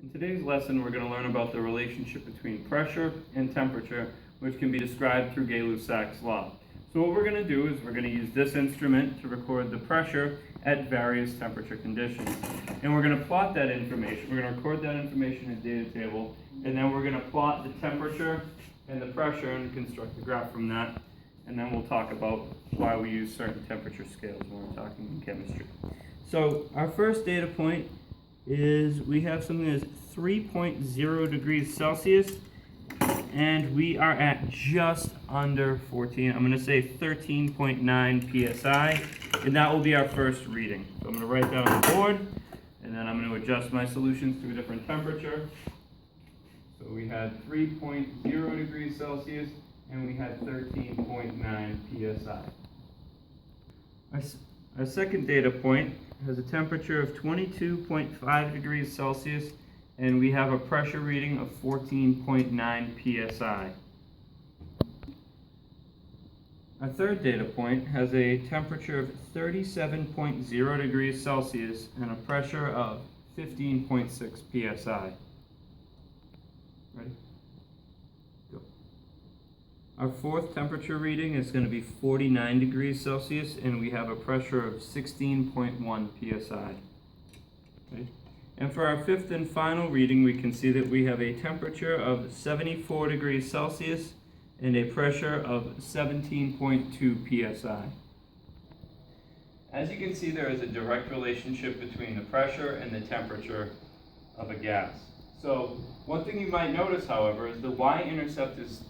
In today's lesson, we're going to learn about the relationship between pressure and temperature, which can be described through Gay-Lussac's law. So what we're going to do is we're going to use this instrument to record the pressure at various temperature conditions. And we're going to plot that information. We're going to record that information in a data table, and then we're going to plot the temperature and the pressure and construct a graph from that. And then we'll talk about why we use certain temperature scales when we're talking in chemistry. So our first data point is we have something that's 3.0 degrees Celsius, and we are at just under 14. I'm going to say 13.9 psi, and that will be our first reading. So I'm going to write that on the board, and then I'm going to adjust my solutions to a different temperature. So we had 3.0 degrees Celsius, and we had 13.9 psi. Our second data point has a temperature of 22.5 degrees Celsius, and we have a pressure reading of 14.9 psi. Our third data point has a temperature of 37.0 degrees Celsius and a pressure of 15.6 psi. Ready? Go. Our fourth temperature reading is going to be 49 degrees Celsius, and we have a pressure of 16.1 psi. Ready? And for our fifth and final reading, we can see that we have a temperature of 74 degrees Celsius and a pressure of 17.2 psi. As you can see, there is a direct relationship between the pressure and the temperature of a gas. So one thing you might notice, however, is the y-intercept is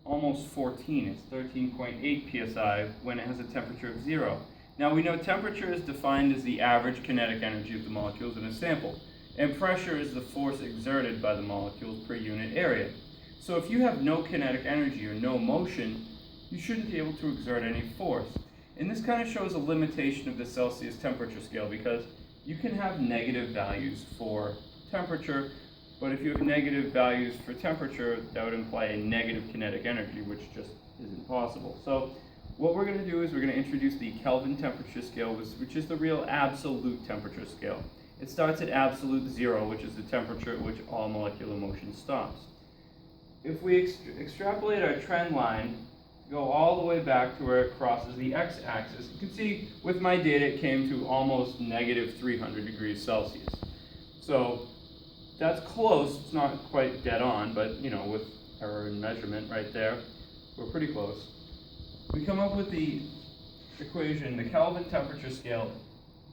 almost 14. It's 13.8 psi when it has a temperature of 0. Now we know temperature is defined as the average kinetic energy of the molecules in a sample, and pressure is the force exerted by the molecules per unit area. So if you have no kinetic energy or no motion, you shouldn't be able to exert any force. And this kind of shows a limitation of the Celsius temperature scale, because you can have negative values for temperature, but if you have negative values for temperature, that would imply a negative kinetic energy, which just isn't possible. So what we're going to do is we're going to introduce the Kelvin temperature scale, which is the real absolute temperature scale. It starts at absolute 0, which is the temperature at which all molecular motion stops. If we extrapolate our trend line, go all the way back to where it crosses the x-axis, you can see with my data it came to almost negative 300 degrees Celsius. So that's close. It's not quite dead on, but with error in measurement right there, we're pretty close. We come up with the equation. The Kelvin temperature scale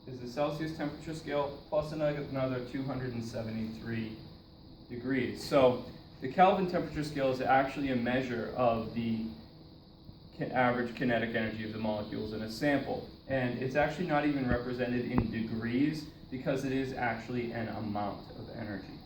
is the Celsius temperature scale plus another 273 degrees. So the Kelvin temperature scale is actually a measure of the average kinetic energy of the molecules in a sample. And it's actually not even represented in degrees, because it is actually an amount of energy.